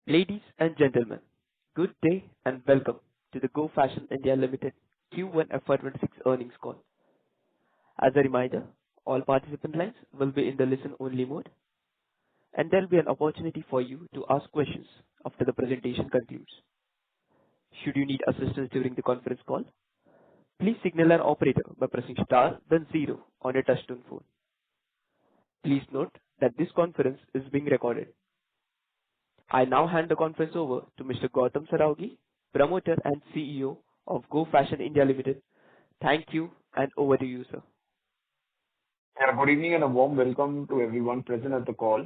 Ladies and gentlemen, good day and welcome to the Go Fashion India Limited Q1FY26 earnings call. As a reminder, all participant lines will be in the listen-only mode, and there will be an opportunity for you to ask questions after the presentation concludes. Should you need assistance during the conference call, please signal an operator by pressing star then zero on your touchtone phone. Please note that this conference is being recorded. I now hand the conference over to Mr. Gautam Saraogi, Promoter and CEO of Go Fashion India Limited. Thank you, and over to you, sir. Yeah, good evening and a warm welcome to everyone present at the call.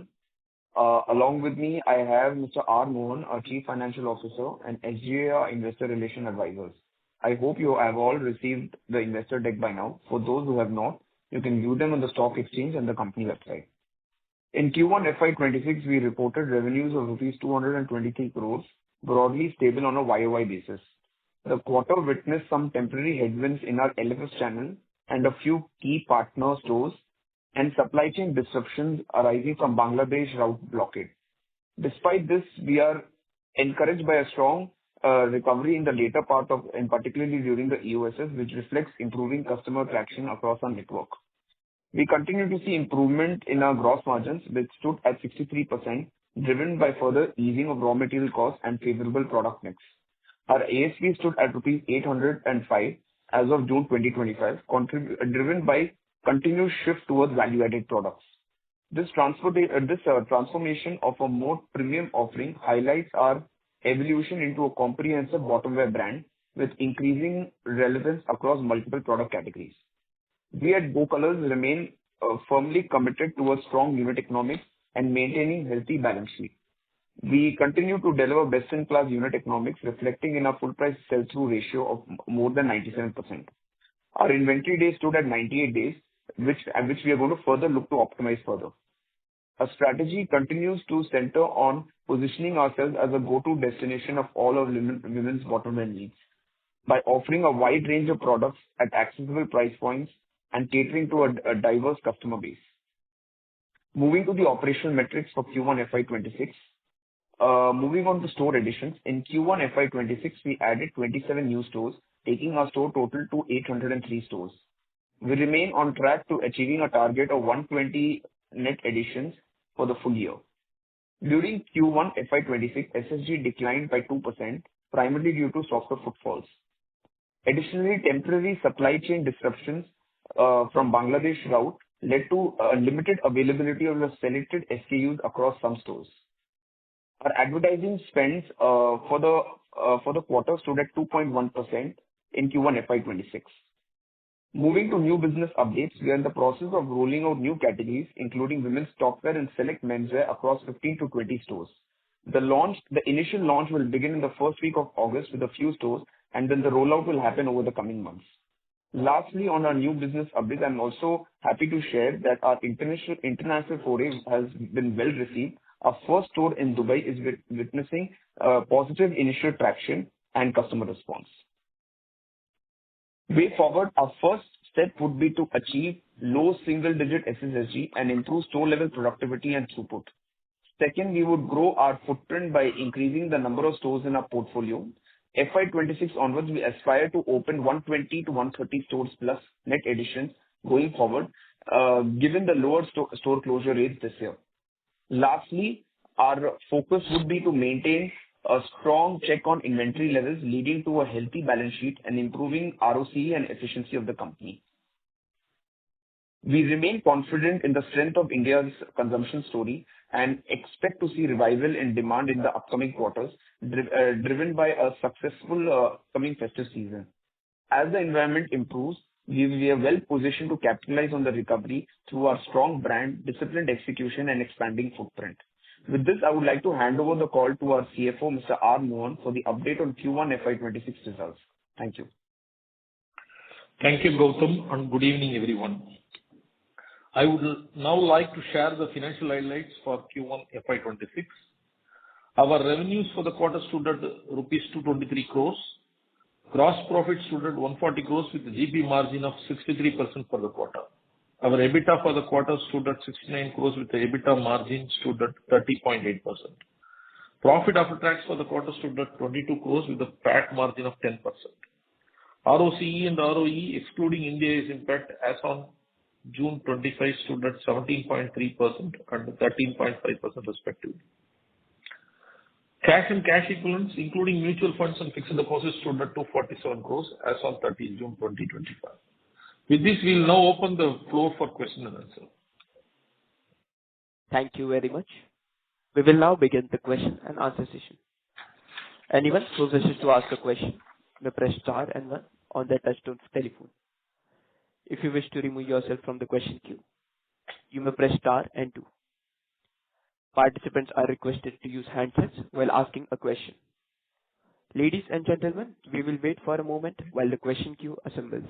Along with me, I have Mr. R. Mohan, our Chief Financial Officer, and SGA, our Investor Relation Advisors. I hope you have all received the investor deck by now. For those who have not, you can view them on the stock exchange and the company website. In Q1 FY26, we reported revenues of rupees 223 crores, broadly stable on a YOY basis. The quarter witnessed some temporary headwinds in our LFS channel and a few key partner stores and supply chain disruptions arising from Bangladesh route blockade. Despite this, we are encouraged by a strong recovery in the later part of, and particularly during the EOSS, which reflects improving customer traction across our network. We continue to see improvement in our gross margins, which stood at 63%, driven by further easing of raw material costs and favorable product mix. Our ASP stood at rupees 805 as of June 2025, driven by continued shift towards value-added products. This transformation of a more premium offering highlights our evolution into a comprehensive bottom-wear brand with increasing relevance across multiple product categories. We at Go Colors remain firmly committed towards strong unit economics and maintaining healthy balance sheet. We continue to deliver best-in-class unit economics, reflecting in our full price sell-through ratio of more than 97%. Our inventory days stood at 98 days, which we are going to further look to optimize further. Our strategy continues to center on positioning ourselves as a go-to destination of all our women's bottom-wear needs by offering a wide range of products at accessible price points and catering to a diverse customer base. Moving to the operational metrics for Q1 FY26. Moving on to store additions. In Q1 FY26, we added 27 new stores, taking our store total to 803 stores. We remain on track to achieving a target of 120 net additions for the full year. During Q1 FY26, SSG declined by 2%, primarily due to softer footfalls. Additionally, temporary supply chain disruptions from Bangladesh route led to limited availability of the selected SKUs across some stores. Our advertising spends for the quarter stood at 2.1% in Q1 FY26. Moving to new business updates, we are in the process of rolling out new categories, including women's topwear and select menswear across 15 to 20 stores. The initial launch will begin in the first week of August with a few stores, and then the rollout will happen over the coming months. Lastly, on our new business updates, I'm also happy to share that our international foray has been well received. Our first store in Dubai is witnessing positive initial traction and customer response. Way forward, our first step would be to achieve low single-digit SSSG and improve store-level productivity and throughput. Second, we would grow our footprint by increasing the number of stores in our portfolio. FY26 onwards, we aspire to open 120 to 130 stores plus net additions going forward, given the lower store closure rates this year. Lastly, our focus would be to maintain a strong check on inventory levels, leading to a healthy balance sheet and improving ROC and efficiency of the company. We remain confident in the strength of India's consumption story and expect to see revival in demand in the upcoming quarters, driven by a successful coming festive season. As the environment improves, we are well positioned to capitalize on the recovery through our strong brand, disciplined execution, and expanding footprint. With this, I would like to hand over the call to our CFO, Mr. R. Mohan, for the update on Q1 FY26 results. Thank you. Thank you, Gautam, and good evening, everyone. I would now like to share the financial highlights for Q1 FY26. Our revenues for the quarter stood at rupees 223 crores. Gross profit stood at 140 crores with a GP margin of 63% for the quarter. Our EBITDA for the quarter stood at 69 crores with the EBITDA margin stood at 30.8%. Profit after tax for the quarter stood at 22 crores with a PAT margin of 10%. ROCE and ROE, excluding India's impact, as on June 25 stood at 17.3% and 13.5% respectively. Cash and cash equivalents, including mutual funds and fixed deposits, stood at 247 crores as on 30 June 2025. With this, we'll now open the floor for question and answer. Thank you very much. We will now begin the question and answer session. Anyone who wishes to ask a question may press star and one on their touchtone telephone. If you wish to remove yourself from the question queue, you may press star and two. Participants are requested to use handsets while asking a question. Ladies and gentlemen, we will wait for a moment while the question queue assembles.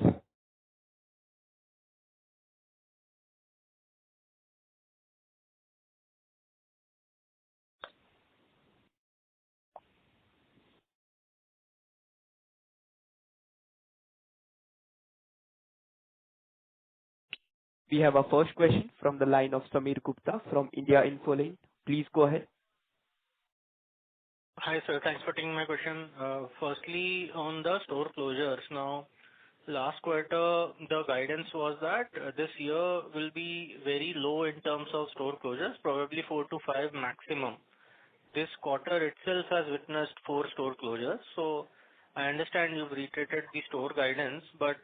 We have our first question from the line of Sameer Gupta from India Infoline. Please go ahead. Hi, sir. Thanks for taking my question. Firstly, on the store closures. Now, last quarter, the guidance was that this year will be very low in terms of store closures, probably 4 to 5 maximum. This quarter itself has witnessed 4 store closures. So I understand you've reiterated the store guidance, but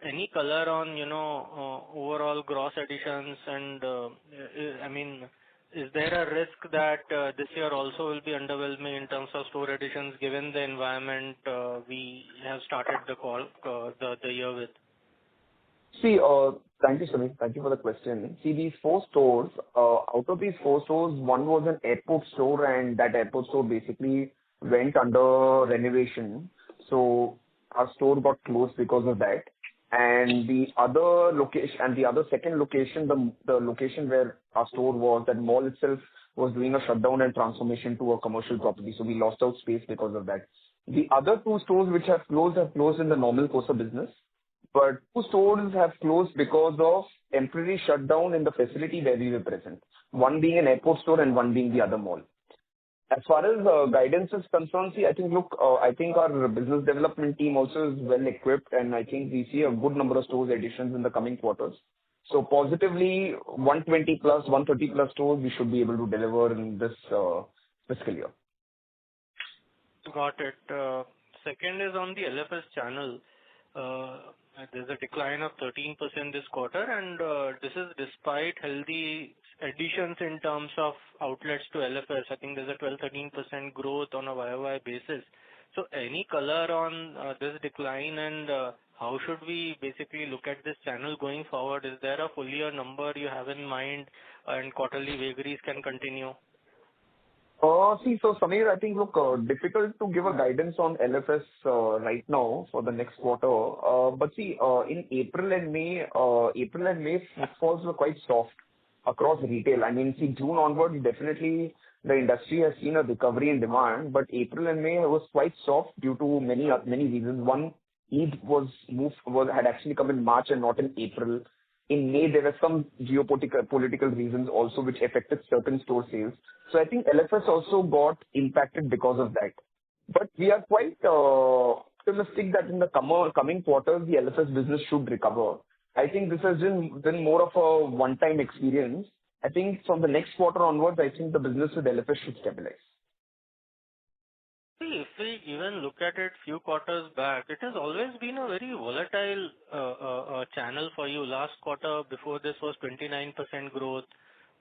any color on, overall gross additions and, is there a risk that this year also will be underwhelming in terms of store additions given the environment we have started the year with? See, thank you, Sameer. Thank you for the question. See, these 4 stores, out of these 4 stores, one was an airport store, and that airport store basically went under renovation. So our store got closed because of that. And the other location, and the other second location, the location where our store was, that mall itself was doing a shutdown and transformation to a commercial property. So we lost out space because of that. The other 2 stores which have closed in the normal course of business. But 2 stores have closed because of temporary shutdown in the facility where we were present. One being an airport store and one being the other mall. As far as guidance is concerned, see, I think our business development team also is well equipped, and I think we see a good number of stores additions in the coming quarters. So positively, 120 plus, 130 plus stores we should be able to deliver in this fiscal year. Got it. Second is on the LFS channel. There's a decline of 13% this quarter, and this is despite healthy additions in terms of outlets to LFS. I think there's a 12-13% growth on a YOY basis. So any color on this decline, and how should we basically look at this channel going forward? Is there a full year number you have in mind, and quarterly vagaries can continue? See, so Sameer, I think, difficult to give a guidance on LFS right now for the next quarter. But see, in April and May, footfalls were quite soft across retail. I mean, see, June onwards, definitely the industry has seen a recovery in demand, but April and May was quite soft due to many reasons. One, Eid had actually come in March and not in April. In May, there were some political reasons also which affected certain store sales. So I think LFS also got impacted because of that. But we are quite optimistic that in the coming quarters, the LFS business should recover. I think this has been more of a one-time experience. I think from the next quarter onwards, I think the business with LFS should stabilize. See, if we even look at it few quarters back, it has always been a very volatile channel for you. Last quarter before this was 29% growth,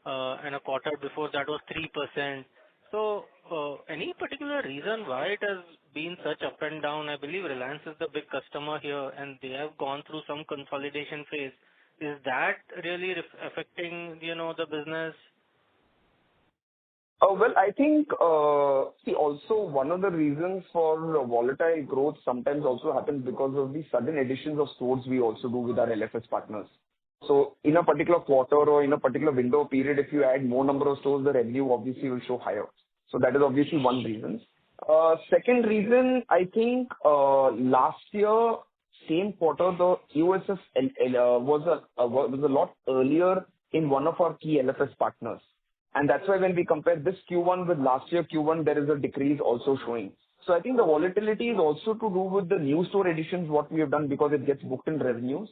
and a quarter before that was 3%. So, any particular reason why it has been such up and down? I believe Reliance is the big customer here, and they have gone through some consolidation phase. Is that really affecting, the business? Well, I think, see, also one of the reasons for volatile growth sometimes also happens because of the sudden additions of stores we also do with our LFS partners. So in a particular quarter or in a particular window period, if you add more number of stores, the revenue obviously will show higher. So that is obviously one reason. Second reason, I think, last year, same quarter, the EOSS was a lot earlier in one of our key LFS partners. And that's why when we compare this Q1 with last year Q1, there is a decrease also showing. So I think the volatility is also to do with the new store additions, what we have done, because it gets booked in revenues.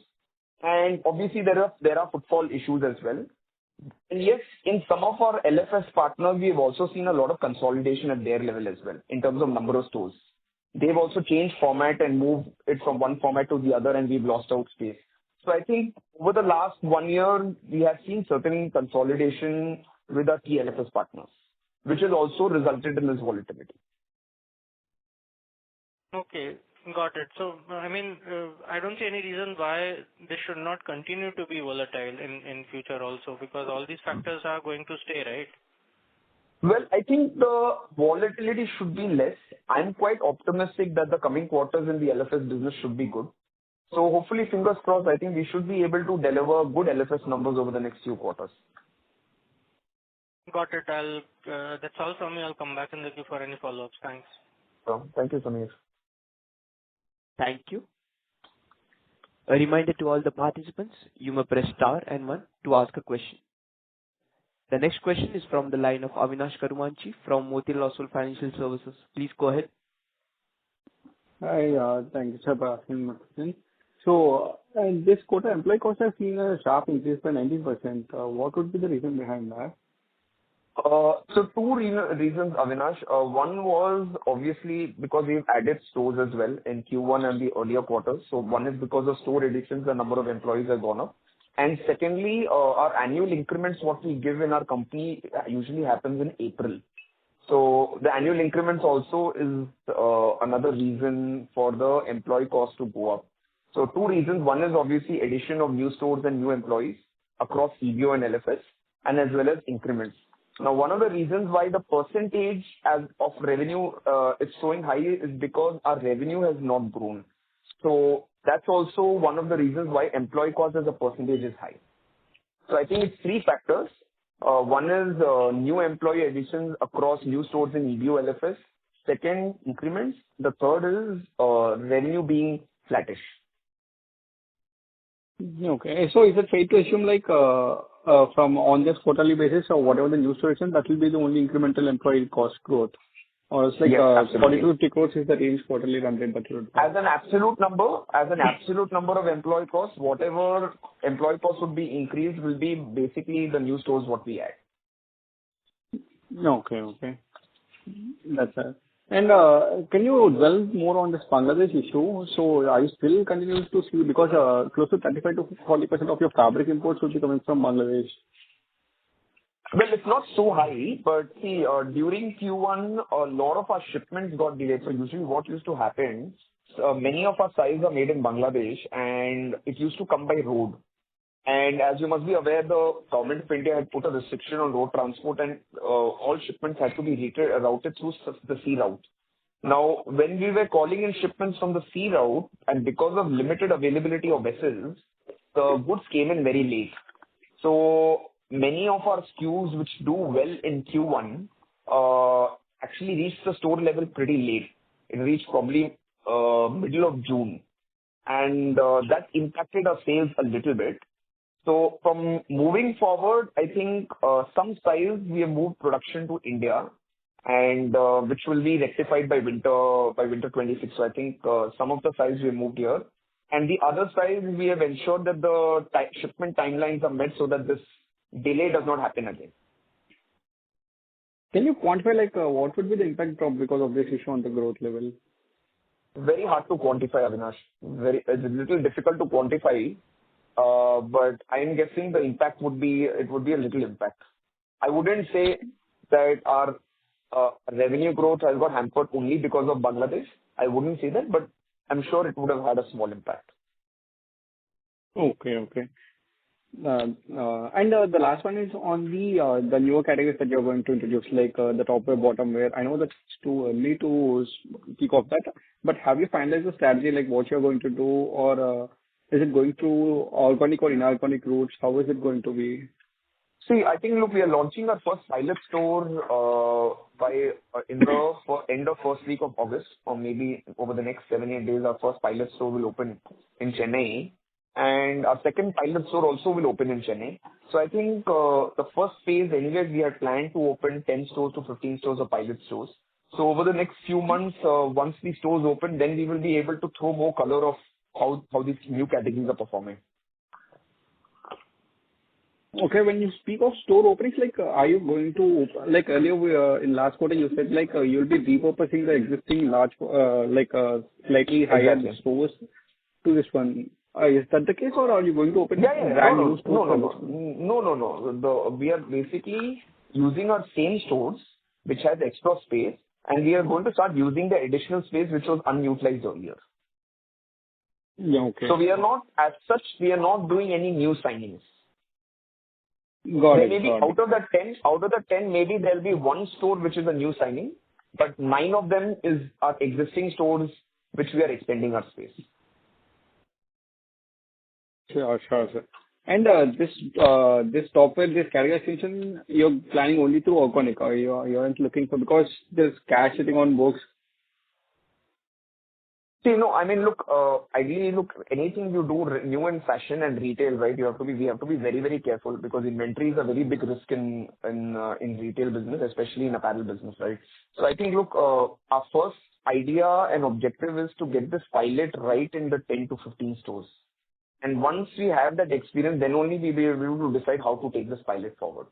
And obviously, there are footfall issues as well. And yes, in some of our LFS partners, we have also seen a lot of consolidation at their level as well in terms of number of stores. They've also changed format and moved it from one format to the other, and we've lost out space. So I think over the last 1 year, we have seen certain consolidation with our key LFS partners, which has also resulted in this volatility. Okay, got it. So, I mean, I don't see any reason why this should not continue to be volatile in future also, because all these factors are going to stay, right? Well, I think the volatility should be less. I'm quite optimistic that the coming quarters in the LFS business should be good. So hopefully, fingers crossed, I think we should be able to deliver good LFS numbers over the next few quarters. Got it. That's all from me. I'll come back in the queue for any follow-ups. Thanks. So, thank you, Samir. Thank you. A reminder to all the participants, you may press star and one to ask a question. The next question is from the line of Avinash Karumanchi from Motilal Oswal Financial Services. Please go ahead. Hi, thank you, sir, for asking my question. So, this quarter, employee costs have seen a sharp increase by 19%. What would be the reason behind that? So two reasons, Avinash. One was obviously because we've added stores as well in Q1 and the earlier quarters. So one is because of store additions, the number of employees have gone up. And secondly, our annual increments, what we give in our company, usually happens in April. So the annual increments also is another reason for the employee cost to go up. So two reasons. One is obviously addition of new stores and new employees across EBO and LFS, and as well as increments. Now, one of the reasons why the percentage of revenue is showing high is because our revenue has not grown. So that's also one of the reasons why employee cost as a percentage is high. So I think it's three factors. One is new employee additions across new stores in EBO, LFS. Second, increments. The third is revenue being flattish. Okay. So is it fair to assume like from on this quarterly basis or whatever the new store addition, that will be the only incremental employee cost growth? Or it's like Yes, 40 absolutely. to 50 crores is the range quarterly run rate that you would As an absolute number of employee costs, whatever employee costs would be increased will be basically the new stores what we add. Okay. That's it. And can you dwell more on this Bangladesh issue? So are you still continuing to see, because close to 35 to 40% of your fabric imports will be coming from Bangladesh? Well, it's not so high, but see, during Q1, a lot of our shipments got delayed. So usually what used to happen, many of our styles are made in Bangladesh and it used to come by road. And as you must be aware, the government of India had put a restriction on road transport, and all shipments had to be routed through the sea route. Now, when we were calling in shipments from the sea route, and because of limited availability of vessels, the goods came in very late. So many of our SKUs which do well in Q1 actually reached the store level pretty late. It reached probably middle of June. And that impacted our sales a little bit. So from moving forward, I think some styles we have moved production to India, and which will be rectified by winter 26. So I think some of the styles we have moved here, and the other styles we have ensured that the shipment timelines are met so that this delay does not happen again. Can you quantify like what would be the impact because of this issue on the growth level? Very hard to quantify, Avinash. It's a little difficult to quantify. But I'm guessing the impact would be a little impact. I wouldn't say that our revenue growth has got hampered only because of Bangladesh. I wouldn't say that, but I'm sure it would have had a small impact. Okay. And the last one is on the newer categories that you're going to introduce, like the top wear, bottom wear. I know that's too early to speak of that, but have you finalized the strategy, like what you're going to do, or is it going through organic or inorganic routes? How is it going to be? See, I think, look, we are launching our first pilot store in the end of first week of August, or maybe over the next 7-8 days, our first pilot store will open in Chennai. and our second pilot store also will open in Chennai. So I think the first phase, anyways, we had planned to open 10 stores to 15 stores or pilot stores. So over the next few months, once these stores open, then we will be able to throw more color of how these new categories are performing. Okay, when you speak of store openings, like, are you going to, like earlier, in last quarter, you said, like, you'll be repurposing the existing large, slightly higher Exactly. stores to this one. Is that the case, or are you going to open Yeah. brand new stores for this one? No. We are basically using our same stores, which has extra space, and we are going to start using the additional space which was unutilized earlier. Yeah, okay. So we are not, as such, we are not doing any new signings. Got There it. may be out of the 10, maybe there'll be one store which is a new signing, but 9 of them is our existing stores which we are extending our space. Sure, sir. And this top-wear, this category extension, you're planning only through organic, or you aren't looking for, because there's cash sitting on books. See, no, I mean, look, ideally, anything you do new in fashion and retail, right, we have to be very, very careful, because inventory is a very big risk in retail business, especially in apparel business, right? So I think, look, our first idea and objective is to get this pilot right in the 10 to 15 stores. And once we have that experience, then only we will be able to decide how to take this pilot forward.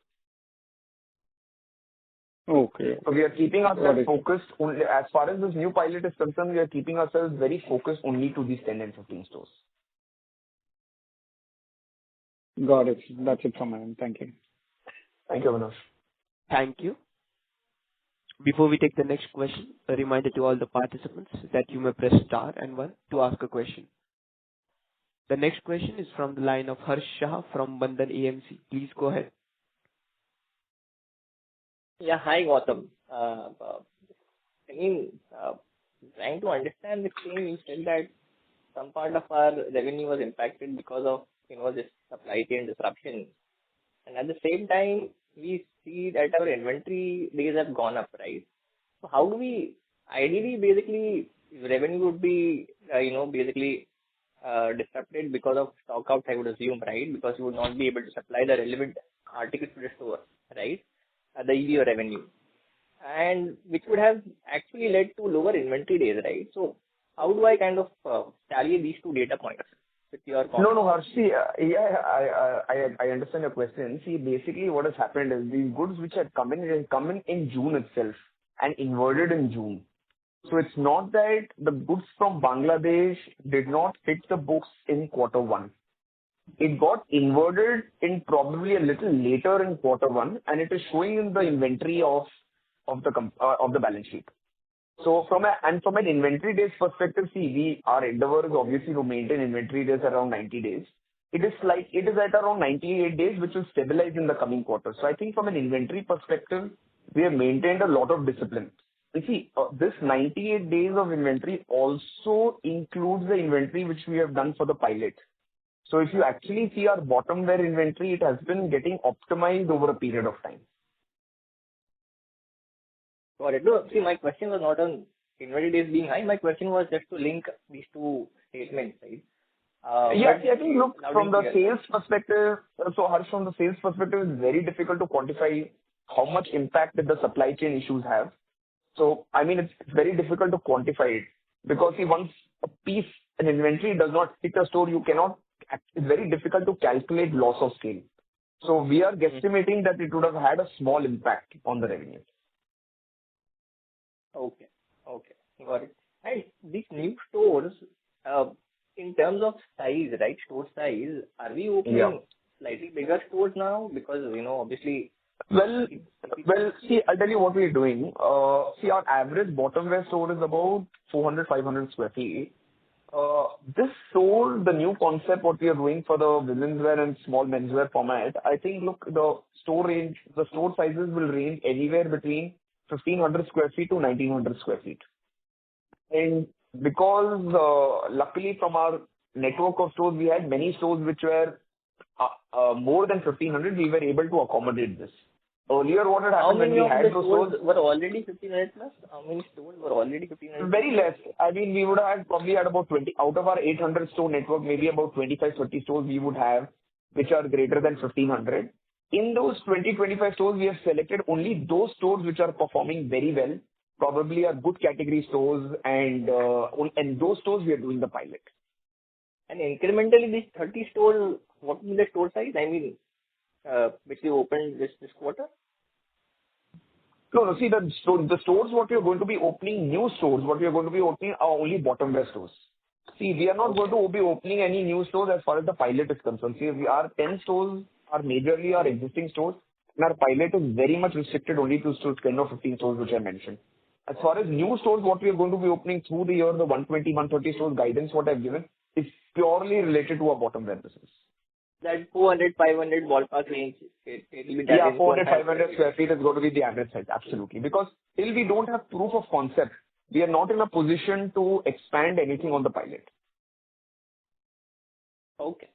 Okay. So we are keeping ourselves focused only, as far as this new pilot is concerned, we are keeping ourselves very focused only to these 10 and 15 stores. Got it. That's it from my end. Thank you. Thank you, Avinash. Thank you. Before we take the next question, a reminder to all the participants that you may press star and 1 to ask a question. The next question is from the line of Harsh Shah from Bandhan AMC. Please go ahead. Yeah, hi, Gautam. Trying to understand the thing, you said that some part of our revenue was impacted because of, this supply chain disruption. And at the same time, we see that our inventory days have gone up, right? So how do we, ideally, basically, revenue would be, disrupted because of stock outs, I would assume, right? Because you would not be able to supply the relevant articles to the store, right? The EV revenue, and which would have actually led to lower inventory days, right? So how do I kind of tally these two data points with your comment? No, Harsh. See, I understand your question. See, basically what has happened is these goods which had come in June itself and inverted in June. So it's not that the goods from Bangladesh did not hit the books in quarter one. It got inverted in probably a little later in quarter one, and it is showing in the inventory of the balance sheet. So from an inventory days perspective, see, our endeavor is obviously to maintain inventory days around 90 days. It is at around 98 days, which will stabilize in the coming quarter. So I think from an inventory perspective, we have maintained a lot of discipline. You see, this 98 days of inventory also includes the inventory which we have done for the pilot. So if you actually see our bottom wear inventory, it has been getting optimized over a period of time. Got it. No, see, my question was not on inventory days being high. My question was just to link these two statements, right? I think, look, from the sales perspective, so Harsh, from the sales perspective, it's very difficult to quantify how much impact did the supply chain issues have. So, I mean, it's very difficult to quantify it, because see, once an inventory does not hit a store, it's very difficult to calculate loss of scale. So we are guesstimating that it would have had a small impact on the revenue. Okay. Got it. And these new stores, in terms of size, right, store size, are we opening slightly bigger stores now? Because, obviously... Well, see, I'll tell you what we're doing. See, our average bottom wear store is about 400, 500 square feet. This store, the new concept, what we are doing for the women's wear and small menswear format, I think, look, the store sizes will range anywhere between 1500 square feet to 1900 square feet. And because, luckily from our network of stores, we had many stores which were more than 1500, we were able to accommodate this. Earlier, what had How happened when many we of had the those stores stores? were already 1500 plus? How many stores were already 1500 plus? Very less. I mean, we would have probably had about 20 out of our 800 store network, maybe about 25, 30 stores we would have, which are greater than 1500. In those 20, 25 stores, we have selected only those stores which are performing very well, probably are good category stores, and those stores we are doing the pilot. And incrementally, these 30 stores, what is the store size? I mean, which you opened this quarter? No, see, the stores what we are going to be opening, new stores, what we are going to be opening are only bottom wear stores. See, we are not going to be opening any new stores as far as the pilot is concerned. See, our 10 stores are majorly our existing stores, and our pilot is very much restricted only to stores, 10 or 15 stores, which I mentioned. As far as new stores, what we are going to be opening through the year, the 120, 130 stores guidance, what I've given, is purely related to our bottom wear business. That 400, 500 ballpark range. It will be that Yeah, in 400, 500 square feet is going to be the average size. Absolutely. Because till we don't have proof of concept, we are not in a position to expand anything on the pilot. Okay.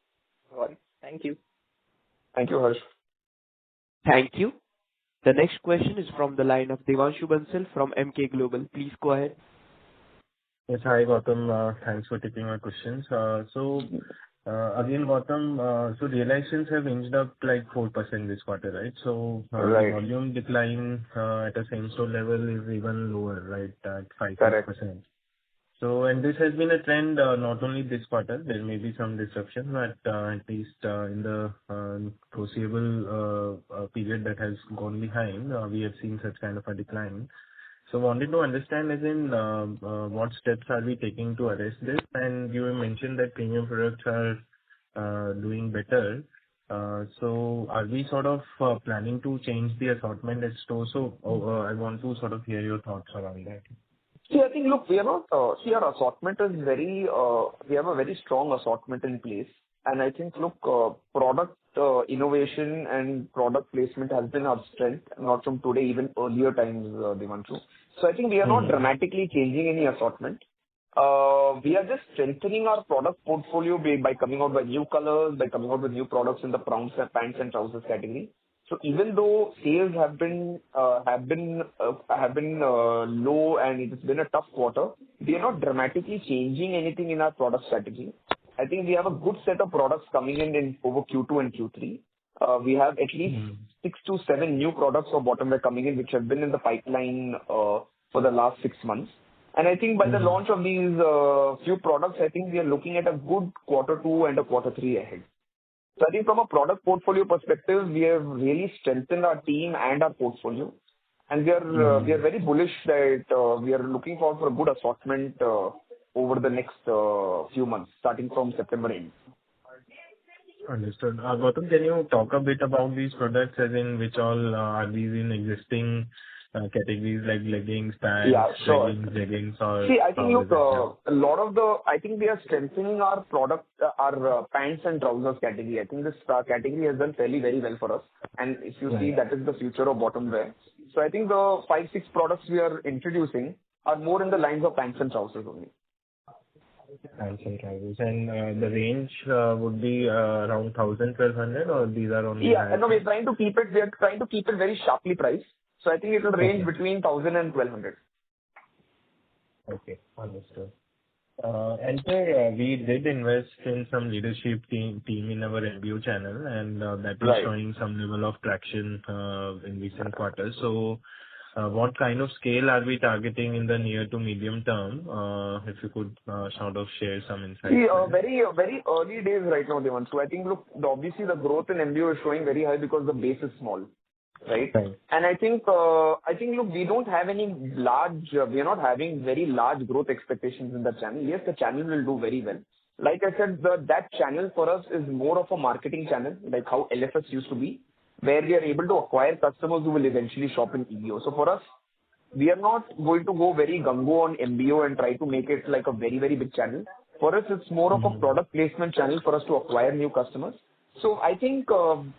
Got it. Thank you. Thank you, Harsh. Thank you. The next question is from the line of Devanshu Bansal from Emkay Global. Please go ahead. Yes. Hi, Gautam. Thanks for taking my questions. Again, Gautam, so realizations have inched up like 4% this quarter, right? So Right. the volume decline at a same store level is even lower, right, at 5%. Correct. So, and this has been a trend, not only this quarter. There may be some disruption, but at least in the foreseeable period that has gone behind, we have seen such kind of a decline. So wanted to understand as in what steps are we taking to arrest this? And you have mentioned that premium products are doing better. So are we sort of planning to change the assortment at stores? So I want to sort of hear your thoughts around that. See, I think, look, we are not, see, our assortment is very, we have a very strong assortment in place. And I think, look, product innovation and product placement has been our strength, not from today, even earlier times, Devanshu. So I think we are not dramatically changing any assortment. We are just strengthening our product portfolio by coming out with new colors, by coming out with new products in the pants and trousers category. So even though sales have been low and it has been a tough quarter, we are not dramatically changing anything in our product strategy. I think we have a good set of products coming in over Q2 and Q3. We have at least 6 to 7 new products for bottom wear coming in, which have been in the pipeline for the last 6 months. And I think by the launch of these few products, I think we are looking at a good Q2 and a Q3 ahead. So I think from a product portfolio perspective, we have really strengthened our team and our portfolio. And we are very bullish that we are looking forward for a good assortment over the next few months, starting from September end. Understood. Gautam, can you talk a bit about these products, as in which all are these in existing categories like leggings, pants, Yeah, sure. leggings, or... See, I think, look, a lot of I think we are strengthening our product, our pants and trousers category. I think this category has done fairly very well for us. And if you see, that is the future of bottom wear. So I think the 5-6 products we are introducing are more in the lines of pants and trousers only. Pants and trousers. And the range would be around 1,000-1,200, or these are only... Yeah, no, we are trying to keep it very sharply priced. So I think it will range between 1,000 and 1,200. Okay, understood. And sir, we did invest in some leadership team in our MBO channel, and that is showing some level of traction in recent quarters. So what kind of scale are we targeting in the near to medium term? If you could sort of share some insights. See, very early days right now, Devan. So I think, look, obviously the growth in MBO is showing very high because the base is small. Right. And I think, look, we don't have we are not having very large growth expectations in the channel. Yes, the channel will do very well. Like I said, that channel for us is more of a marketing channel, like how LFS used to be, where we are able to acquire customers who will eventually shop in EBO. So for us, we are not going to go very gung-ho on MBO and try to make it like a very, very big channel. For us, it's more of a product placement channel for us to acquire new customers. So I think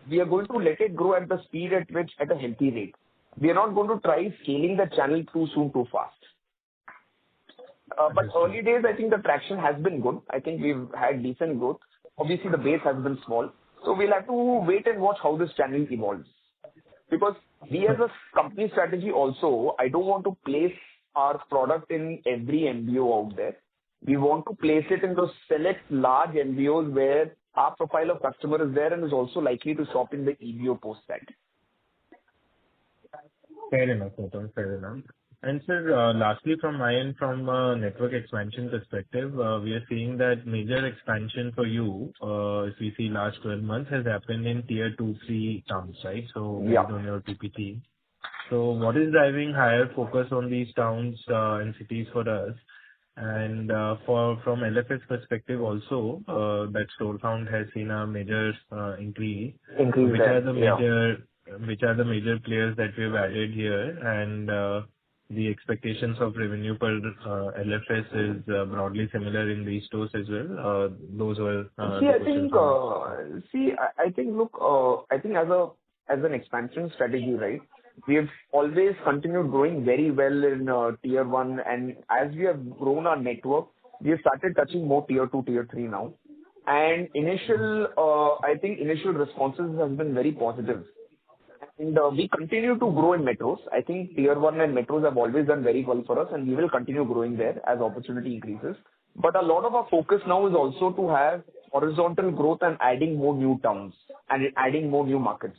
we are going to let it grow at the speed at which at a healthy rate. We are not going to try scaling the channel too soon, too fast. But early days, I think the traction has been good. I think we've had decent growth. Obviously, the base has been small. So we'll have to wait and watch how this channel evolves. Because we as a company strategy also, I don't want to place our product in every MBO out there. We want to place it in those select large MBOs where our profile of customer is there and is also likely to shop in the EBO post that. Fair enough, Gautam. Fair enough. And sir, lastly, from my end, from a network expansion perspective, we are seeing that major expansion for you, if we see last 12 months, has happened in tier 2, 3 towns, right? So Yeah. based on your PPT. So what is driving higher focus on these towns and cities for us? And from LFS perspective also, that store count has seen a major increase. Increase Which there, are the yeah. major players that we've added here? And the expectations of revenue per LFS is broadly similar in these stores as well. Those were See, the I questions think, from me. I think, look, I think as an expansion strategy, right, we have always continued growing very well in tier 1, and as we have grown our network, we have started touching more tier 2, tier 3 now. And I think initial responses has been very positive. And we continue to grow in metros. I think tier 1 and metros have always done very well for us, and we will continue growing there as opportunity increases. But a lot of our focus now is also to have horizontal growth and adding more new towns and adding more new markets.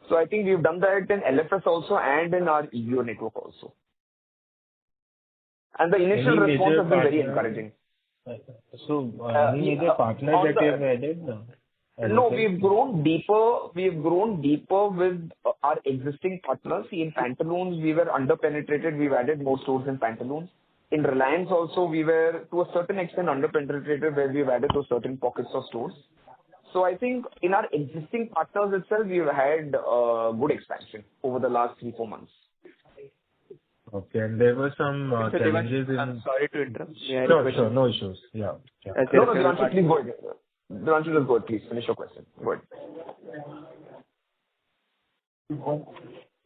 So I think we've done that in LFS also and in our EBO network also. And the initial Any response major has been very partner? encouraging. Any major partners On that you have the added? No, LFS? we've grown deeper. We've grown deeper with our existing partners. See, in Pantaloons, we were under-penetrated. We've added more stores in Pantaloons. In Reliance also, we were, to a certain extent, under-penetrated, where we've added to certain pockets of stores. So I think in our existing partners itself, we've had good expansion over the last 3-4 months. Okay. And there were some Mr. challenges Devanshu, I'm in... sorry to interrupt. May I Sure, request sure. you- No issues. Yeah. As No, there are no, several Devanshu, please go parties. ahead. Devanshu, just go ahead, please. Finish your question. Go ahead.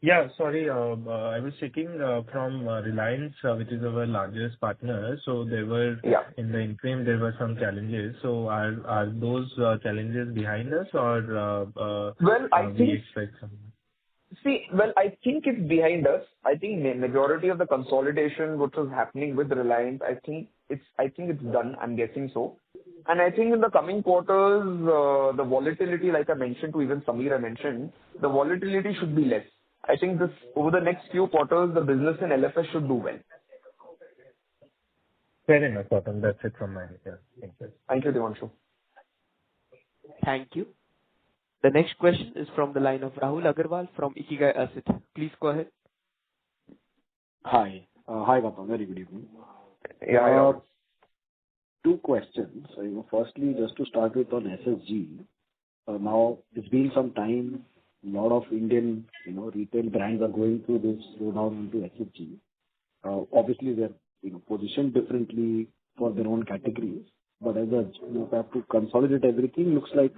Yeah, sorry. I was checking from Reliance, which is our largest partner. So there were, Yeah. in the interim, there were some challenges. So are those challenges behind us, or Well, I we think expect some? I think it's behind us. I think majority of the consolidation which was happening with Reliance, I think it's done. I'm guessing so. And I think in the coming quarters, the volatility, like I mentioned to even Samir, the volatility should be less. I think over the next few quarters, the business in LFS should do well. Fair enough, Gautam. That's it from my end. Yeah. Thank you. Thank you, Devanshu. Thank you. The next question is from the line of Rahul Agarwal from Ikigai Asset. Please go ahead. Hi. Hi, Gautam. Very good evening. Yeah. 2 questions. Firstly, just to start with on SSG. Now, it's been some time. A lot of Indian, retail brands are going through this slowdown into SSG. Obviously, they're, positioned differently for their own categories. But as you have to consolidate everything, looks like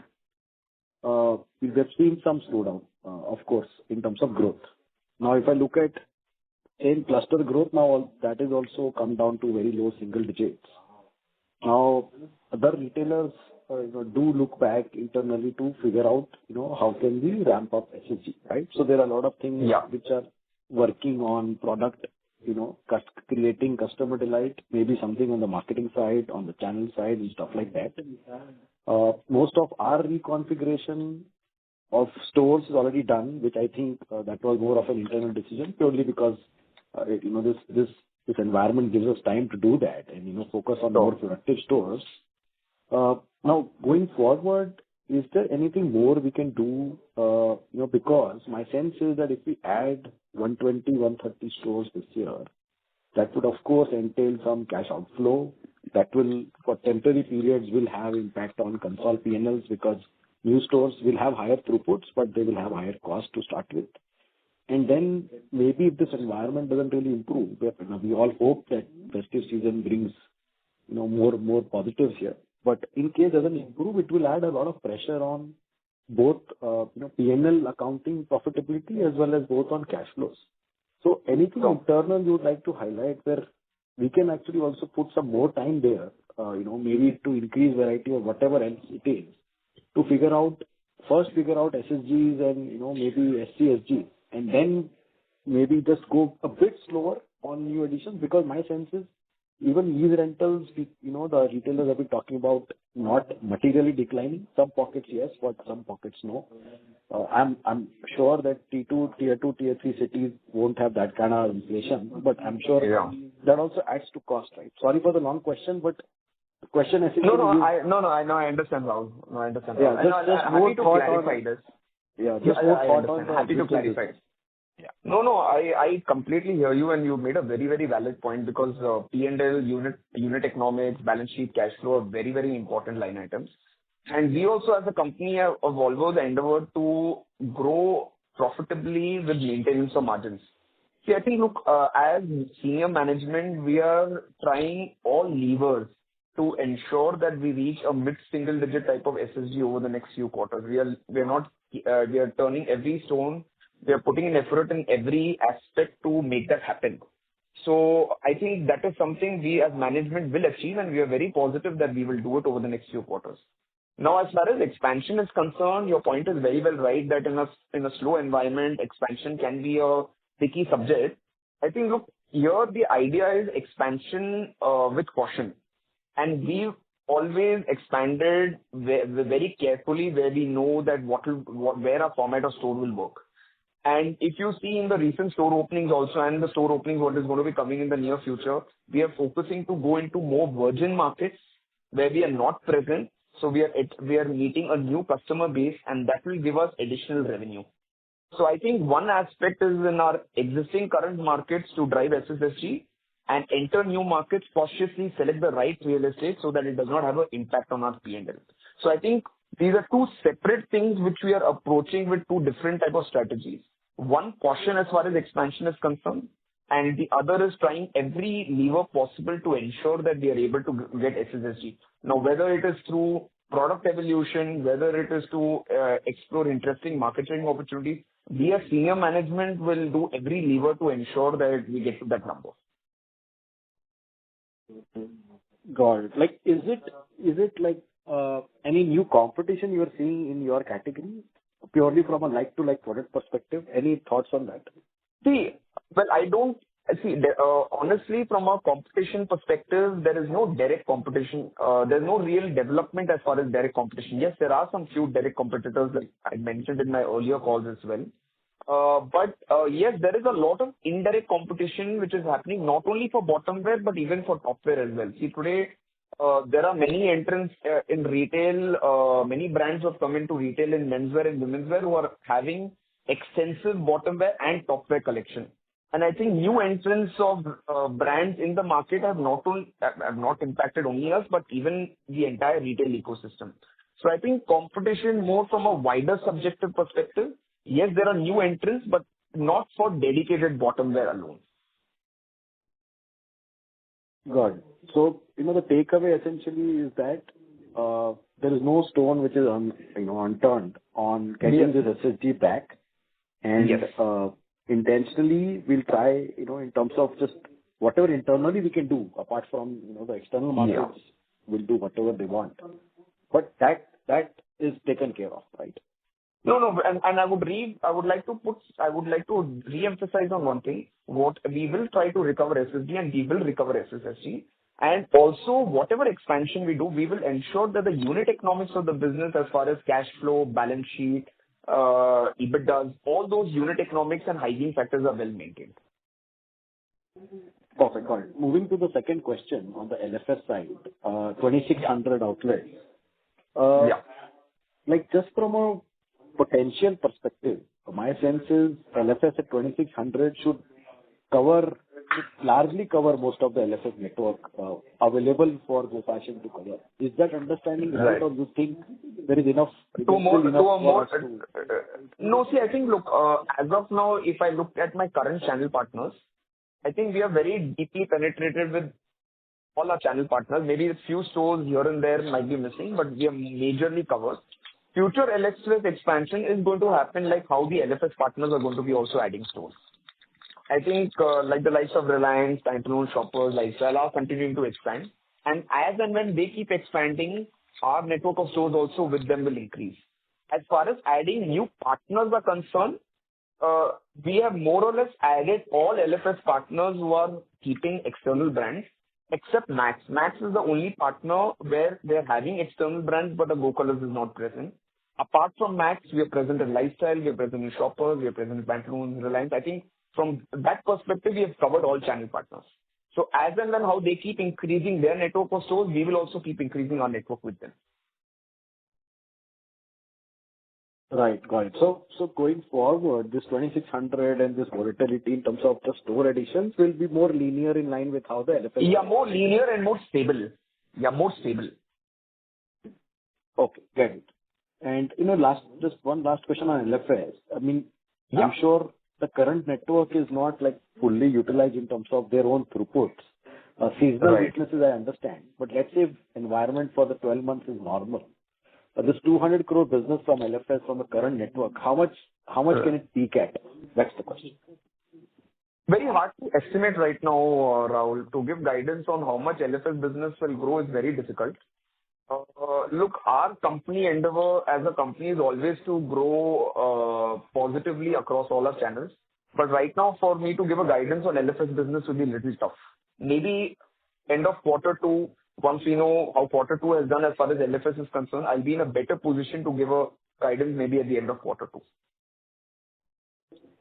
we've seen some slowdown, of course, in terms of growth. Now, if I look at same cluster growth, now that is also come down to very low single digits. Now, other retailers do look back internally to figure out, how can we ramp up SSG, right? So there are a lot of things which are working on product, creating customer delight, maybe something on the marketing side, on the channel side, and stuff like that. Most of our reconfiguration of stores is already done, which I think that was more of an internal decision, purely because this environment gives us time to do that and focus on more productive stores. Now, going forward, is there anything more we can do? Because my sense is that if we add 120, 130 stores this year, that would of course entail some cash outflow. That will, for temporary periods, will have impact on Concall P&Ls because new stores will have higher throughputs, but they will have higher costs to start with. And then maybe if this environment doesn't really improve, we all hope that festive season brings, more positives here. But in case it doesn't improve, it will add a lot of pressure on both, P&L accounting profitability as well as both on cash flows. So anything internal you would like to highlight where we can actually also put some more time there, maybe to increase variety or whatever else it is, to figure out SSGs and, maybe SCSGs. and then maybe just go a bit slower on new additions? Because my sense is even lease rentals, the retailers have been talking about not materially declining. Some pockets, yes, but some pockets, no. I'm sure that T2, Tier 2, Tier 3 cities won't have that kind of inflation, but I'm sure that also adds to cost, right? Sorry for the long question, but the question essentially I understand, Rahul. No, I understand. Yeah, just more thought on this. Yeah, just more thought on Happy to clarify. Yeah. No, I completely hear you, and you made a very, very valid point because P&L, unit economics, balance sheet, cash flow are very, very important line items. And we also, as a company, have always endeavored to grow profitably with maintenance of margins. See, I think, look, as senior management, we are trying all levers to ensure that we reach a mid-single digit type of SSG over the next few quarters. We are turning every stone. We are putting in effort in every aspect to make that happen. So I think that is something we as management will achieve, and we are very positive that we will do it over the next few quarters. Now, as far as expansion is concerned, your point is very well right that in a slow environment, expansion can be a tricky subject. I think, look, here the idea is expansion with caution. And we've always expanded very carefully where we know that where our format of store will work. And if you see in the recent store openings also and the store openings what is going to be coming in the near future, we are focusing to go into more virgin markets where we are not present. So we are meeting a new customer base, and that will give us additional revenue. So I think one aspect is in our existing current markets to drive SSSG and enter new markets, cautiously select the right real estate so that it does not have an impact on our P&L. So I think these are two separate things which we are approaching with two different type of strategies. One, caution as far as expansion is concerned, and the other is trying every lever possible to ensure that we are able to get SSSG. Now, whether it is through product evolution, whether it is to explore interesting marketing opportunities, we as senior management will do every lever to ensure that we get to that number. Got it. Like, is it like any new competition you are seeing in your category purely from a like-to-like product perspective? Any thoughts on that? Honestly, from a competition perspective, there is no direct competition. There's no real development as far as direct competition. Yes, there are some few direct competitors like I mentioned in my earlier calls as well. But yes, there is a lot of indirect competition which is happening not only for bottom wear but even for top wear as well. See, today there are many entrants in retail. Many brands have come into retail in menswear and womenswear who are having extensive bottom wear and top wear collection. And I think new entrants of brands in the market have not impacted only us but even the entire retail ecosystem. So I think competition more from a wider subjective perspective. Yes, there are new entrants, but not for dedicated bottom wear alone. Got it. So, the takeaway essentially is that there is no stone which is unturned on getting this SSG back. And intentionally, we'll try, in terms of just whatever internally we can do, apart from, the external markets will do whatever they want. But that is taken care of, right? No, and I would like to re-emphasize on one thing. What we will try to recover SSG and we will recover SSSG. And also, whatever expansion we do, we will ensure that the unit economics of the business as far as cash flow, balance sheet, EBITDA, all those unit economics and hygiene factors are well maintained. Perfect. Got it. Moving to the second question on the LFS side, 2,600 outlets. Like just from a potential perspective, my sense is LFS at 2,600 should largely cover most of the LFS network available for Go Fashion to cover. Is that understanding right, or you think there is enough? No, see, I think, look, as of now, if I look at my current channel partners, I think we are very deeply penetrated with all our channel partners. Maybe a few stores here and there might be missing, but we are majorly covered. Future LFS expansion is going to happen like how the LFS partners are going to be also adding stores. I think like the likes of Reliance, Pantaloons, Shoppers, Lifestyle are continuing to expand. And as and when they keep expanding, our network of stores also with them will increase. As far as adding new partners are concerned, we have more or less added all LFS partners who are keeping external brands, except Max. Max is the only partner where they're having external brands, but the Go Colors is not present. Apart from Max, we are present in Lifestyle, we are present in Shoppers, we are present in Pantaloons, Reliance. I think from that perspective, we have covered all channel partners. So as and when how they keep increasing their network of stores, we will also keep increasing our network with them. Right. Got it. So going forward, this 2,600 and this volatility in terms of the store additions will be more linear in line with how the LFS. Yeah, more linear and more stable. Yeah, more stable. Okay, get it. And, just one last question on LFS. I mean, Yeah. I'm sure the current network is not, like, fully utilized in terms of their own throughputs. Seasonal Right. weaknesses, I understand, but let's say if environment for the 12 months is normal, this 200 crore business from LFS from the current network, how much can it peak at? That's the question. Very hard to estimate right now, Rahul. To give guidance on how much LFS business will grow is very difficult. Look, our company endeavor as a company is always to grow positively across all our channels. But right now, for me to give a guidance on LFS business would be a little tough. Maybe end of quarter two, once we know how quarter two has done as far as LFS is concerned, I'll be in a better position to give a guidance maybe at the end of quarter two.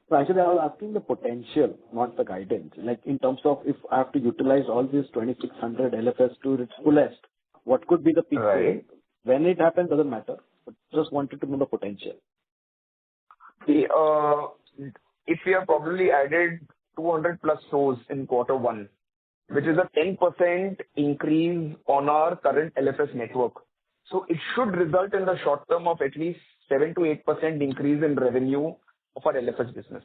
So actually, I was asking the potential, not the guidance. Like in terms of if I have to utilize all these 2,600 LFS to its fullest, what could be the peak sale? When it happens doesn't matter, but just wanted to know the potential. See, if we have probably added 200 plus stores in quarter one, which is a 10% increase on our current LFS network. So it should result in the short term of at least 7 to 8% increase in revenue of our LFS business,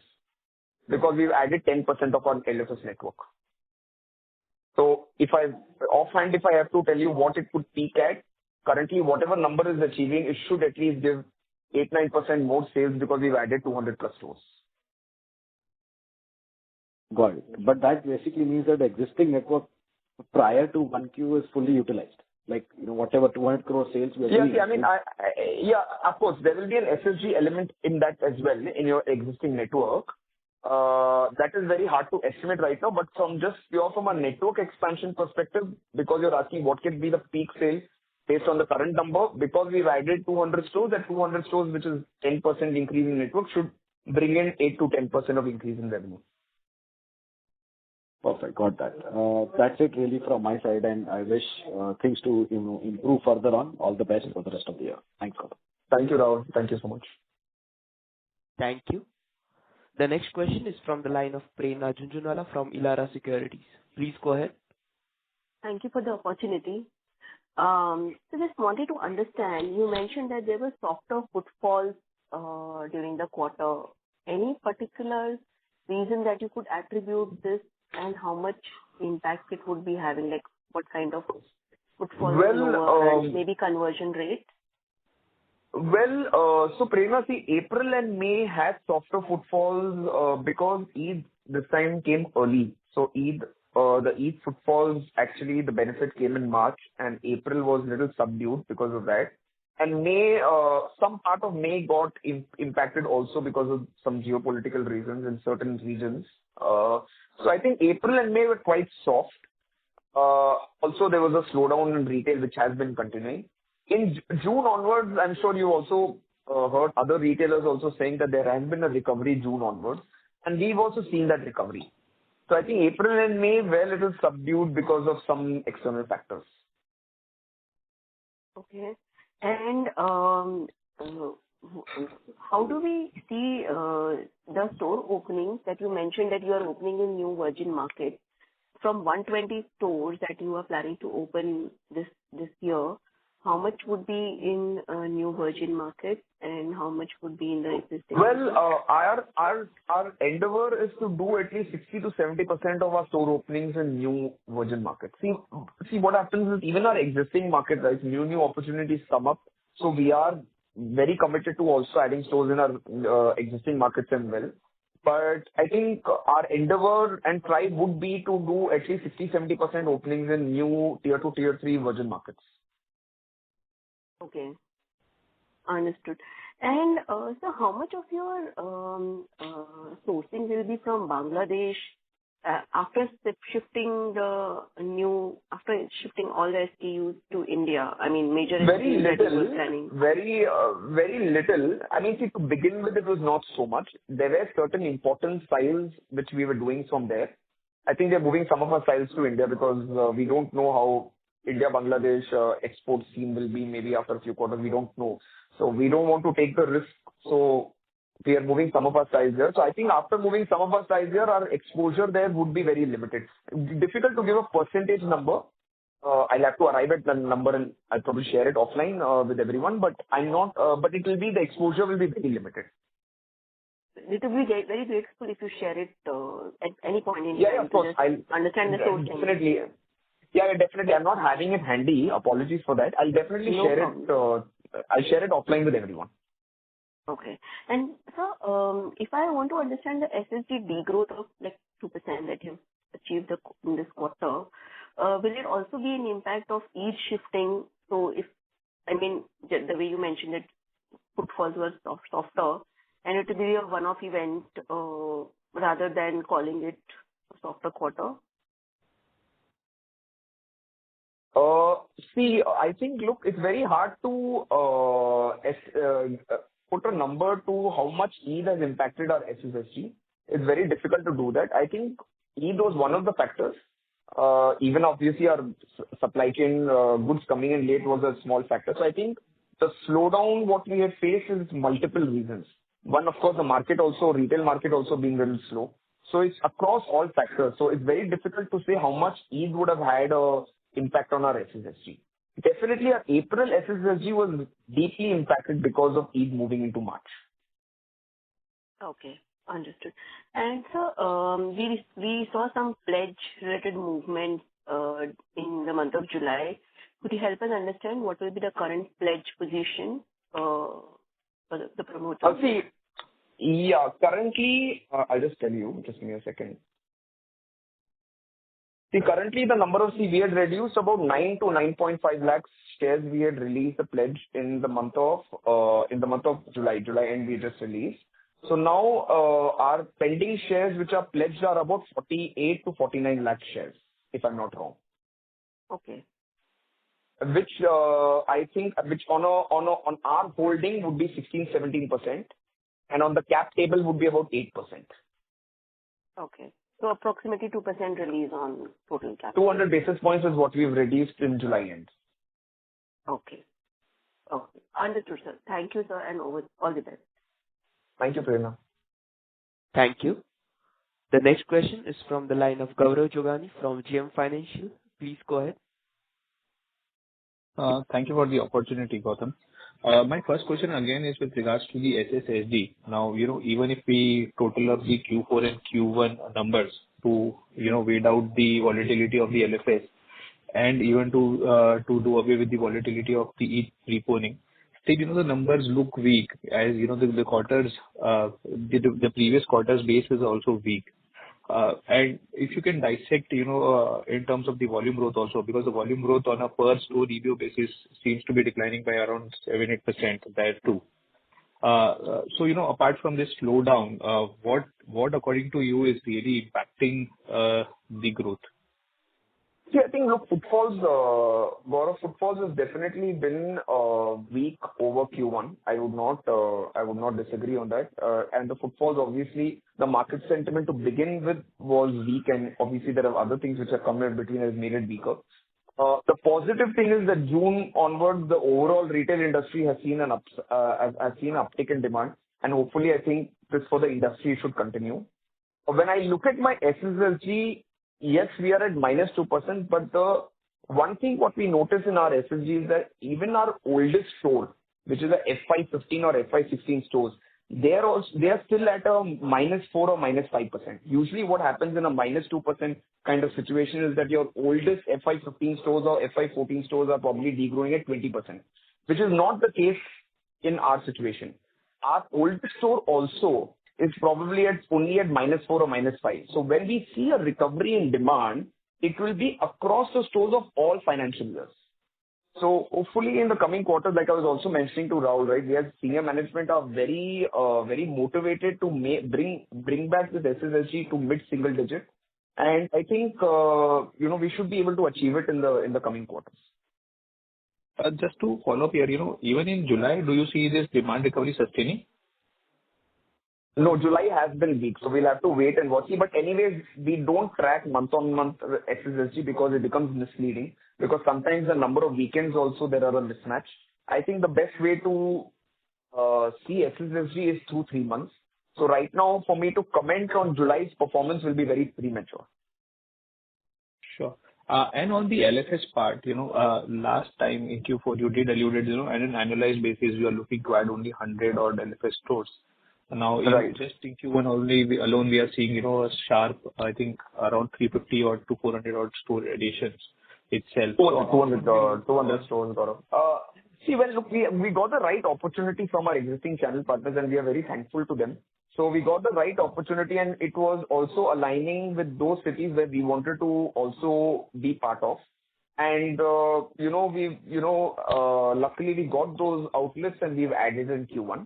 because we've added 10% of our LFS network. So if I have to tell you what it could peak at, currently whatever number is achieving, it should at least give 8-9% more sales because we've added 200 plus stores. Got it. But that basically means that the existing network prior to 1Q is fully utilized. Like, whatever 200 crore sales we are doing. Yeah, I mean, of course, there will be an SSG element in that as well in your existing network. That is very hard to estimate right now, but from a network expansion perspective, because you're asking what can be the peak sales based on the current number, because we've added 200 stores, that 200 stores, which is 10% increase in network, should bring in 8 to 10% of increase in revenue. Perfect. Got that. That's it really from my side, and I wish things to improve further on. All the best for the rest of the year. Thanks, Gautam. Thank you, Rahul. Thank you so much. Thank you. The next question is from the line of Prerna Jhunjhunwala from Elara Securities. Please go ahead. Thank you for the opportunity. So just wanted to understand, you mentioned that there were softer footfalls during the quarter. Any particular reason that you could attribute this, and how much impact it would be having? Like what kind of footfalls lower, and maybe conversion rate? So Prerna, see, April and May had softer footfalls because Eid this time came early. So the Eid footfalls, actually the benefit came in March, and April was a little subdued because of that. And May, some part of May got impacted also because of some geopolitical reasons in certain regions. So I think April and May were quite soft. Also, there was a slowdown in retail, which has been continuing. In June onwards, I'm sure you also heard other retailers also saying that there has been a recovery June onwards, and we've also seen that recovery. So I think April and May were a little subdued because of some external factors. Okay. And how do we see the store openings that you mentioned that you are opening in new virgin market? From 120 stores that you are planning to open this year, how much would be in new virgin market and how much would be in the existing? Well, our endeavor is to do at least 60 to 70% of our store openings in new virgin markets. See what happens is even our existing market, right, new opportunities come up. So we are very committed to also adding stores in our existing markets as well. But I think our endeavor and try would be to do at least 60-70% openings in new tier 2, tier 3 virgin markets. Okay. Understood. And so how much of your sourcing will be from Bangladesh after shifting all the SKUs to India? I mean, major Very SKUs that you were little. planning. Very little. I mean, see, to begin with, it was not so much. There were certain important styles which we were doing from there. I think they're moving some of our styles to India because we don't know how India-Bangladesh export scene will be maybe after a few quarters. We don't know. So we don't want to take the risk. So we are moving some of our styles there. So I think after moving some of our styles there, our exposure there would be very limited. Difficult to give a percentage number. I'll have to arrive at the number and I'll probably share it offline with everyone, but I'm not, but it will be, the exposure will be very limited. It will be very grateful if you share it at any point in time. Yeah, of course. To just understand the sourcing. Definitely. Yeah, definitely. I'm not having it handy. Apologies for that. I'll definitely share it. I'll share it offline with everyone. Okay. And so, if I want to understand the SSG degrowth of like 2% that you've achieved in this quarter, will it also be an impact of Eid shifting? So the way you mentioned that footfalls were softer, and it will be a one-off event rather than calling it a softer quarter? See, I think, look, it's very hard to put a number to how much Eid has impacted our SSSG. It's very difficult to do that. I think Eid was one of the factors. Even obviously our supply chain goods coming in late was a small factor. So I think the slowdown what we have faced is multiple reasons. One, of course, the market also, retail market also being very slow. So it's across all factors. So it's very difficult to say how much Eid would have had a impact on our SSSG. Definitely, our April SSSG was deeply impacted because of Eid moving into March. Okay, understood. And so we saw some pledge-related movement in the month of July. Could you help us understand what will be the current pledge position for the promoter? Currently, I'll just tell you. Just give me a second. See, currently the number of we had reduced about 9 to 9.5 lakhs shares. We had released the pledge in the month of July, and we just released. So now our pending shares which are pledged are about 48 to 49 lakh shares, if I'm not wrong. Okay. Which I think on our holding would be 16-17%, and on the cap table would be about 8%. Okay. So approximately 2% release on total cap. 200 basis points is what we've reduced in July end. Okay. Understood, sir. Thank you, sir, and all the best. Thank you, Prerna. Thank you. The next question is from the line of Gaurav Jogani from GM Financial. Please go ahead. Thank you for the opportunity, Gautam. My first question again is with regards to the SSSG. Now, even if we total up the Q4 and Q1 numbers to, weed out the volatility of the LFS and even to do away with the volatility of the Eid preponing, still, the numbers look weak as, the quarters, the previous quarter's base is also weak. And if you can dissect, in terms of the volume growth also, because the volume growth on a per store review basis seems to be declining by around 7-8% there too. So, apart from this slowdown, what according to you is really impacting the growth? See, I think, look, Gaurav, footfalls has definitely been weak over Q1. I would not disagree on that. And the footfalls, obviously, the market sentiment to begin with was weak, and obviously there are other things which have come in between has made it weaker. The positive thing is that June onwards, the overall retail industry has seen an uptick in demand, and hopefully, I think this for the industry should continue. When I look at my SSSG, yes, we are at -2%, but the one thing what we notice in our SSG is that even our oldest store, which is a FY15 or FY16 stores, they are still at a -4 or -5%. Usually what happens in a -2% kind of situation is that your oldest FY15 stores or FY14 stores are probably degrowing at 20%, which is not the case in our situation. Our oldest store also is probably only at -4 or -5. So when we see a recovery in demand, it will be across the stores of all financial years. So hopefully in the coming quarters, like I was also mentioning to Rahul, right, we as senior management are very motivated to bring back this SSSG to mid-single digit. And I think, we should be able to achieve it in the coming quarters. Just to follow up here, even in July, do you see this demand recovery sustaining? No, July has been weak, so we'll have to wait and watch. But anyways, we don't track month-on-month SSSG because it becomes misleading. Because sometimes the number of weekends also there are a mismatch. I think the best way to see SSSG is 2-3 months. So right now, for me to comment on July's performance will be very premature. Sure. And on the LFS part, last time in Q4, you did allude, on an annualized basis, you are looking to add only 100 odd LFS stores. Now, Right. just in Q1 only, we are seeing, a sharp, I think, around 350 odd to 400 odd store additions itself. 200 stores, Gaurav. See, well, look, we got the right opportunity from our existing channel partners, and we are very thankful to them. So we got the right opportunity, and it was also aligning with those cities where we wanted to also be part of. And, luckily we got those outlets and we've added in Q1.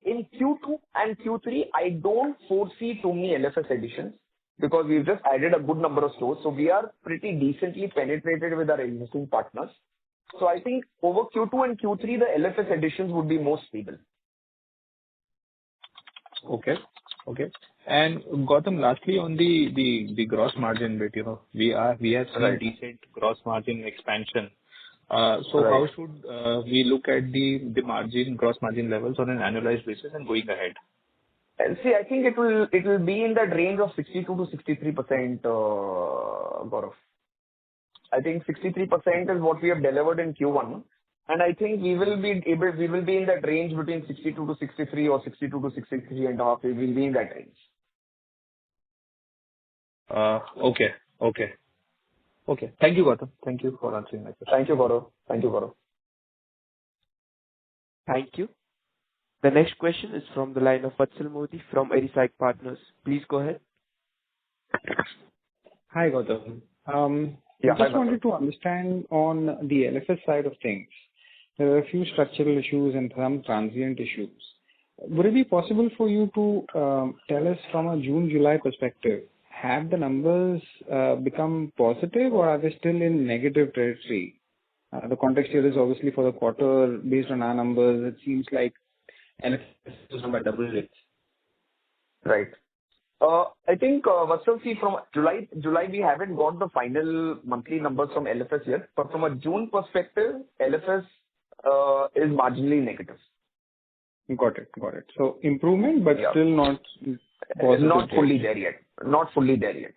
In Q2 and Q3, I don't foresee too many LFS additions because we've just added a good number of stores. So we are pretty decently penetrated with our existing partners. So I think over Q2 and Q3, the LFS additions would be more stable. Okay. And Gautam, lastly, on the gross margin bit, we have seen Right. decent gross margin expansion. So Right. how should we look at the gross margin levels on an annualized basis and going ahead? And see, I think it will be in that range of 62 to 63%, Gaurav. I think 63% is what we have delivered in Q1, and I think we will be in that range between 62 to 63 or 62 to 63 and a half. We will be in that range. Okay. Thank you, Gautam. Thank you for answering my question. Thank you, Gaurav. Thank you. The next question is from the line of Vatsal Modi from Erisite Partners. Please go ahead. Hi, Gautam. Yeah, Just hi, wanted to understand on the LFS side of things, there are a few structural issues and some transient issues. Would it be possible for you to tell us from a June-July perspective, have the numbers become positive or are they still in negative territory? The context here is obviously for the quarter, based on our numbers, it seems like LFS is by double digits. Right. I think, Vatsal, see, from July we haven't got the final monthly numbers from LFS yet, but from a June perspective, LFS is marginally negative. Got it. So improvement, but Yeah. still not positive. Not fully there yet.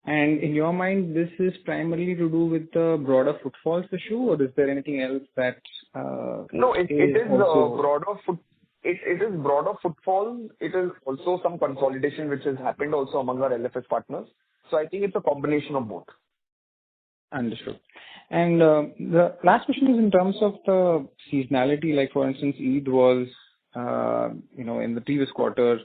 And in your mind, this is primarily to do with the broader footfalls issue, or is there anything else that No, it is also... broader footfall. It is also some consolidation which has happened also among our LFS partners. So I think it's a combination of both. Understood. And the last question is in terms of the seasonality, like for instance, Eid was, in the previous quarter.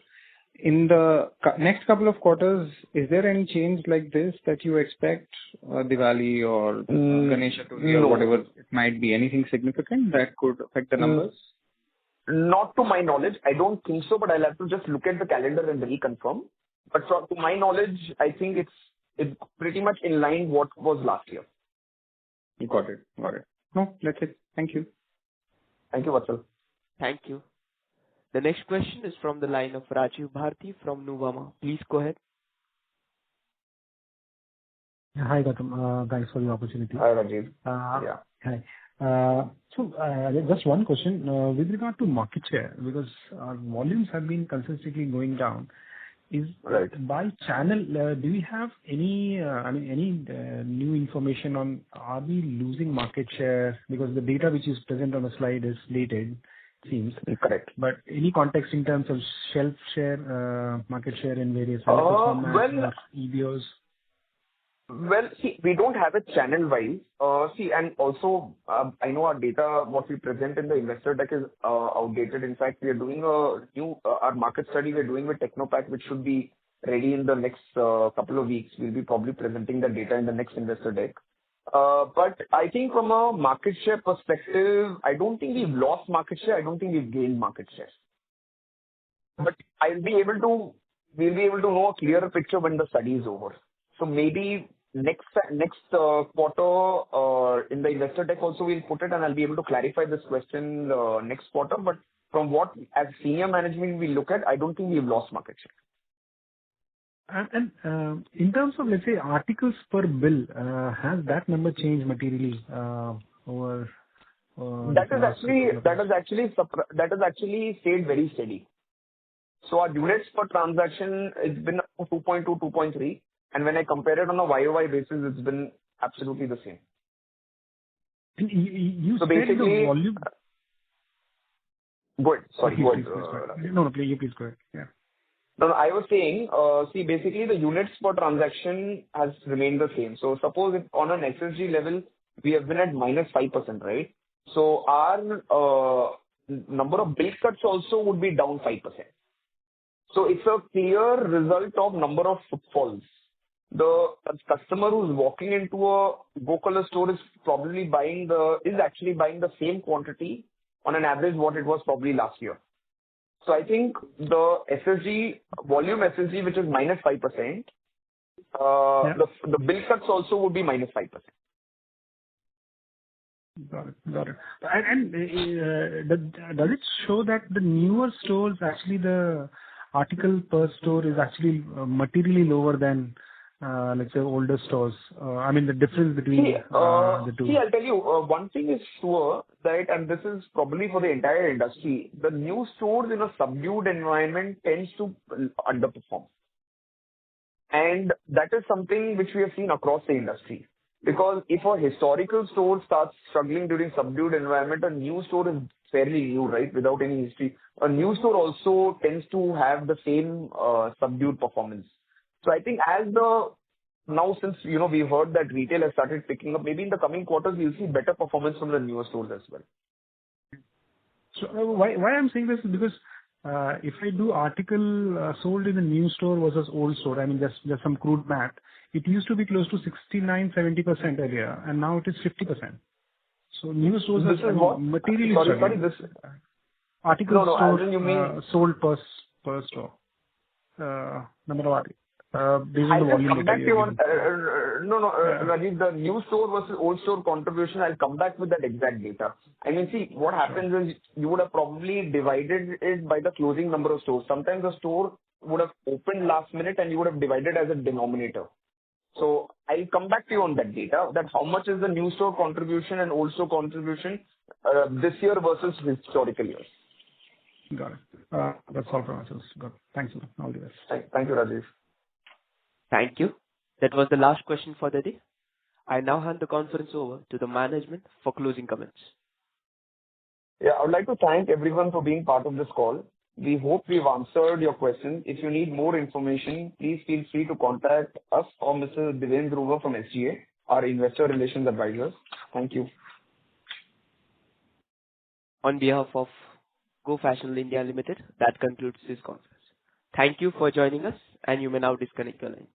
In the next couple of quarters, is there any change like this that you expect, Diwali or Ganesh Chaturthi or whatever it might be? Anything significant that could affect the numbers? Not to my knowledge. I don't think so, but I'll have to just look at the calendar and reconfirm. But to my knowledge, I think it's pretty much in line what was last year. Got it. No, that's it. Thank you. Thank you, Vatsal. Thank you. The next question is from the line of Rajiv Bharti from Nuvama. Please go ahead. Hi, Gautam. Thanks for the opportunity. Hi, Rajiv. Yeah. Hi. So, just one question. With regard to market share, because our volumes have been consistently going down, Right. By channel, do we have any new information on are we losing market share? Because the data which is present on the slide is dated, seems. Correct. But any context in terms of shelf share, market share in various formats or EBOs? Well, see, we don't have it channel-wise. And also, I know our data, what we present in the investor deck is outdated. In fact, we are doing our market study we're doing with Technopack, which should be ready in the next couple of weeks. We'll be probably presenting the data in the next investor deck. But I think from a market share perspective, I don't think we've lost market share. I don't think we've gained market share. But we'll be able to know a clearer picture when the study is over. So maybe next quarter, in the investor deck also we'll put it, and I'll be able to clarify this question next quarter. But from what as senior management we look at, I don't think we've lost market share. And in terms of, let's say, articles per bill, has that number changed materially over? That has actually stayed very steady. So our units per transaction, it's been 2.2, 2.3, and when I compare it on a YOY basis, it's been absolutely the same. You So said basically, the volume. Go ahead. Sorry, go ahead. No, please go ahead. Yeah. No, I was saying, basically the units per transaction has remained the same. So suppose if on an SSG level, we have been at -5%, right? So our number of bill cuts also would be down 5%. So it's a clear result of number of footfalls. The customer who's walking into a Go Color store is actually buying the same quantity on an average what it was probably last year. So I think the SSG, volume SSG, which is -5%, the bill cuts also would be -5%. Got it. And does it show that the newer stores, actually the article per store is actually materially lower than, let's say, older stores? I mean, the difference between the two. I'll tell you, one thing is sure that, and this is probably for the entire industry, the new stores in a subdued environment tends to underperform. And that is something which we have seen across the industry. Because if a historical store starts struggling during subdued environment, a new store is fairly new, right? Without any history. A new store also tends to have the same subdued performance. So I think now since, we've heard that retail has started picking up, maybe in the coming quarters, we'll see better performance from the newer stores as well. So why I'm saying this is because if I do article sold in a new store versus old store, I mean, just some crude math, it used to be close to 69-70% earlier, and now it is 50%. So new stores are materially struggling. Article store sold per store. Number of articles. Based on the volume data. Rajiv, the new store versus old store contribution, I'll come back with that exact data. I mean, see, what happens is you would have probably divided it by the closing number of stores. Sometimes the store would have opened last minute and you would have divided as a denominator. So I'll come back to you on that data, that how much is the new store contribution and old store contribution this year versus historical years. Got it. That's all from us. Got it. Thanks a lot. All the best. Thank you, Rajiv. Thank you. That was the last question for the day. I now hand the conference over to the management for closing comments. Yeah, I would like to thank everyone for being part of this call. We hope we've answered your questions. If you need more information, please feel free to contact us or Mr. Devendra Dhruva from SGA, our investor relations advisors. Thank you. On behalf of Go Fashionindia Limited, that concludes this conference. Thank you for joining us, and you may now disconnect your line.